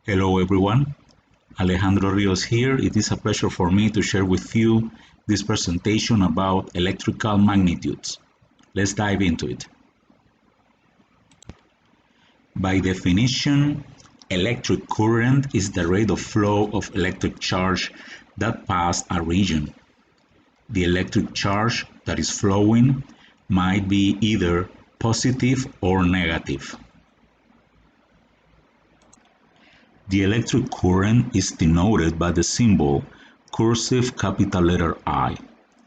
Hello everyone, Alejandro Rios here. It is a pleasure for me to share with you this presentation about electrical magnitudes. Let's dive into it. By definition, electric current is the rate of flow of electric charge that pass a region. The electric charge that is flowing might be either positive or negative. The electric current is denoted by the symbol cursive capital letter I.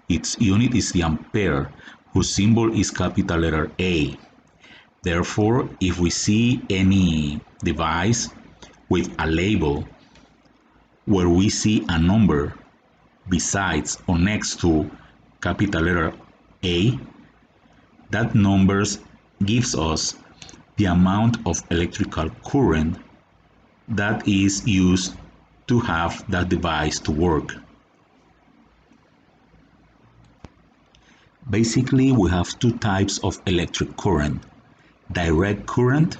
Its unit is the ampere, whose symbol is capital letter A. Therefore, if we see any device with a label where we see a number besides or next to capital letter A, that number gives us the amount of electrical current that is used to have that device to work. Basically, we have two types of electric current, direct current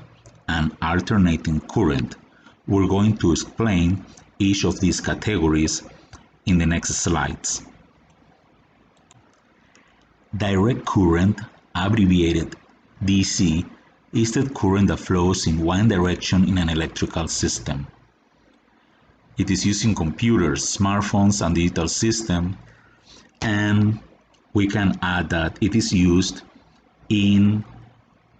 and alternating current. We're going to explain each of these categories in the next slides. Direct current, abbreviated DC, is the current that flows in one direction in an electrical system. It is used in computers, smartphones, and digital systems, and we can add that it is used in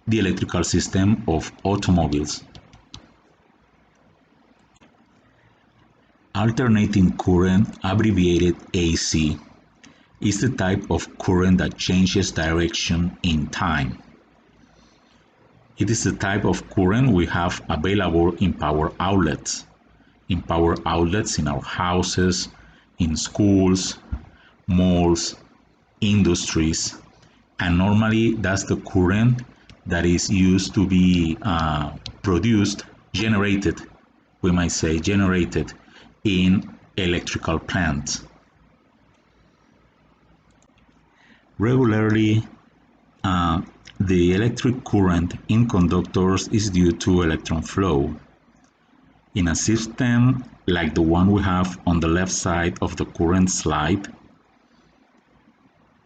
the electrical system of automobiles. Alternating current, abbreviated AC, is the type of current that changes direction in time. It is the type of current we have available in power outlets. In power outlets in our houses, in schools, malls, industries, and normally that's the current that is used to be generated, we might say generated in electrical plants. Regularly, the electric current in conductors is due to electron flow. In a system like the one we have on the left side of the current slide,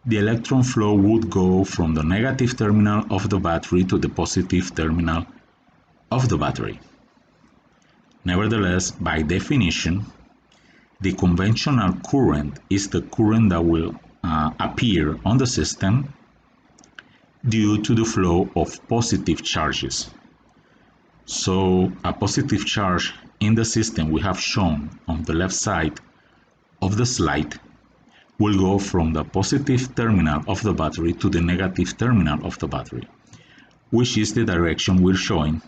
the electron flow would go from the negative terminal of the battery to the positive terminal of the battery. Nevertheless, by definition, the conventional current is the current that will appear on the system due to the flow of positive charges. So a positive charge in the system we have shown on the left side of the slide will go from the positive terminal of the battery to the negative terminal of the battery, which is the direction we're showing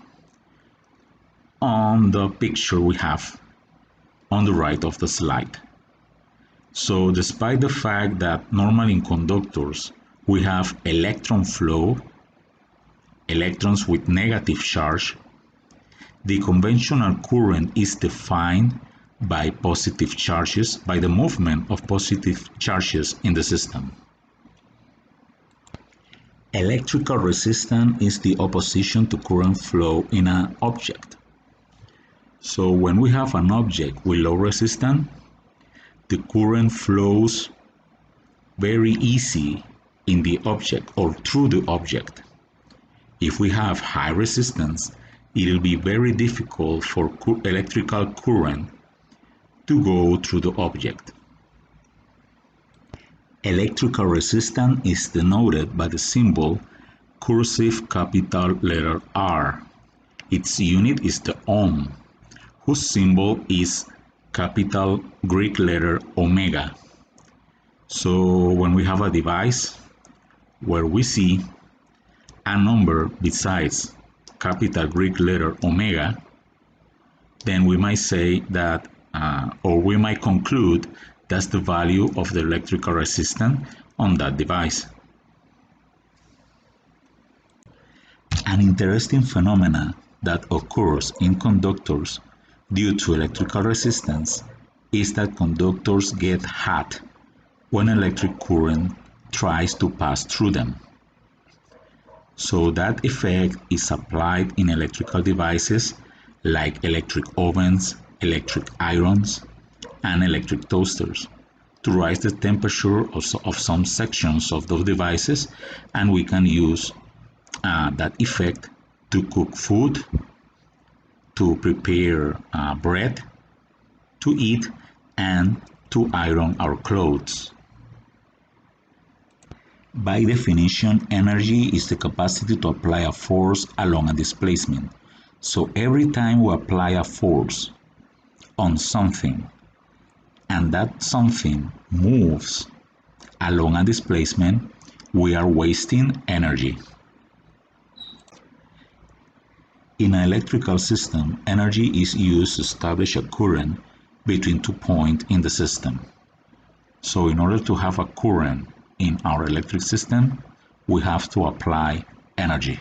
on the picture we have on the right of the slide. So despite the fact that normally in conductors we have electron flow, electrons with negative charge, the conventional current is defined by positive charges, by the movement of positive charges in the system. Electrical resistance is the opposition to current flow in an object. So when we have an object with low resistance, the current flows very easy in the object or through the object. If we have high resistance, it will be very difficult for electrical current to go through the object. Electrical resistance is denoted by the symbol cursive capital letter R. Its unit is the ohm, whose symbol is capital Greek letter omega. So when we have a device where we see a number besides capital Greek letter omega, then we might say that, or we might conclude that's the value of the electrical resistance on that device. An interesting phenomena that occurs in conductors due to electrical resistance is that conductors get hot when electric current tries to pass through them. So that effect is applied in electrical devices like electric ovens, electric irons, and electric toasters, to raise the temperature of some sections of those devices, and we can use that effect to cook food, to prepare bread, to eat, and to iron our clothes. By definition, energy is the capacity to apply a force along a displacement. So every time we apply a force on something, and that something moves along a displacement, we are wasting energy. In an electrical system, energy is used to establish a current between 2 points in the system. So in order to have a current in our electric system, we have to apply energy.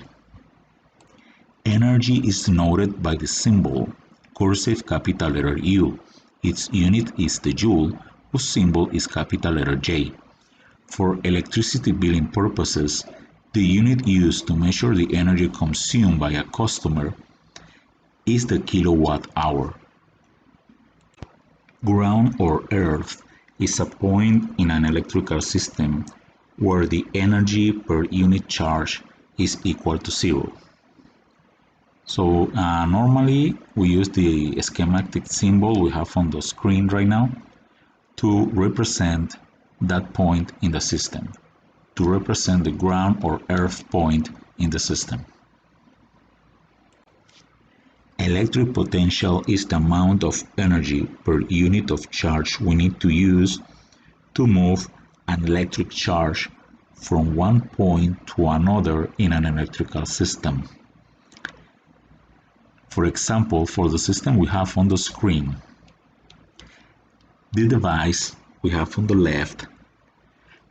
Energy is denoted by the symbol cursive capital letter U. Its unit is the joule, whose symbol is capital letter J. For electricity billing purposes, the unit used to measure the energy consumed by a customer is the kilowatt hour. Ground or earth is a point in an electrical system where the energy per unit charge is equal to 0. So normally we use the schematic symbol we have on the screen right now to represent that point in the system, to represent the ground or earth point in the system. Electric potential is the amount of energy per unit of charge we need to use to move an electric charge from one point to another in an electrical system. For example, for the system we have on the screen, the device we have on the left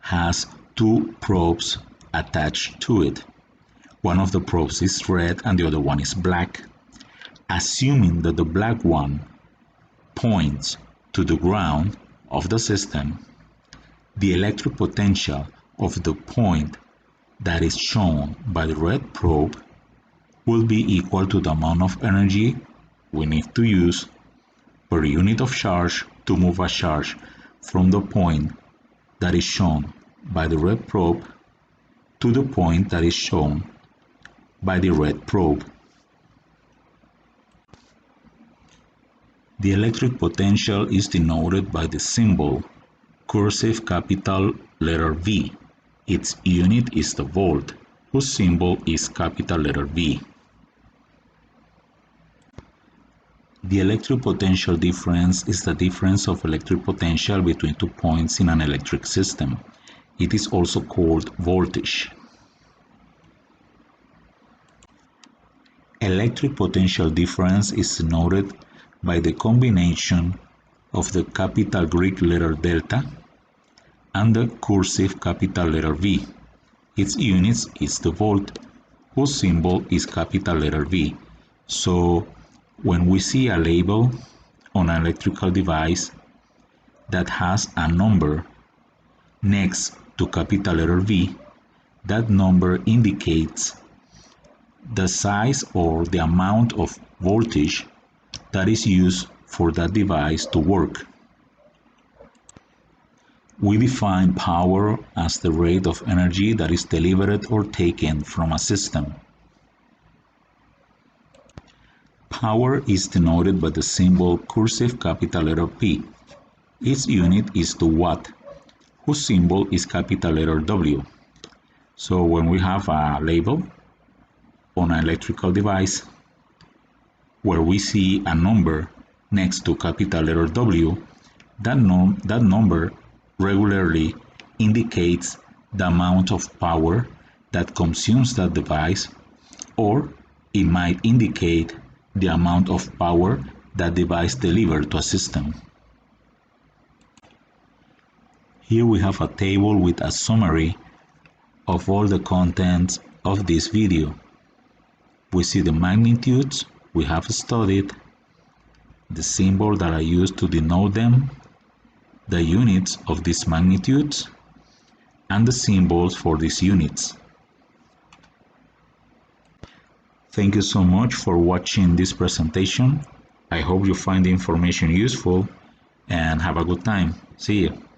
has 2 probes attached to it. One of the probes is red and the other one is black. Assuming that the black one points to the ground of the system, the electric potential of the point that is shown by the red probe will be equal to the amount of energy we need to use per unit of charge to move a charge from the point that is shown by the red probe to the point that is shown by the red probe. The electric potential is denoted by the symbol cursive capital letter V. Its unit is the volt, whose symbol is capital letter V. The electric potential difference is the difference of electric potential between 2 points in an electric system. It is also called voltage. Electric potential difference is denoted by the combination of the capital Greek letter delta and the cursive capital letter V. Its unit is the volt, whose symbol is capital letter V. So when we see a label on an electrical device that has a number next to capital letter V, that number indicates the size or the amount of voltage that is used for that device to work. We define power as the rate of energy that is delivered or taken from a system. Power is denoted by the symbol cursive capital letter P. Its unit is the watt, whose symbol is capital letter W. So when we have a label on an electrical device where we see a number next to capital letter W, that number regularly indicates the amount of power that consumes that device, or it might indicate the amount of power that device delivers to a system. Here we have a table with a summary of all the contents of this video. We see the magnitudes we have studied, the symbol that I used to denote them, the units of these magnitudes, and the symbols for these units. Thank you so much for watching this presentation. I hope you find the information useful and have a good time. See you.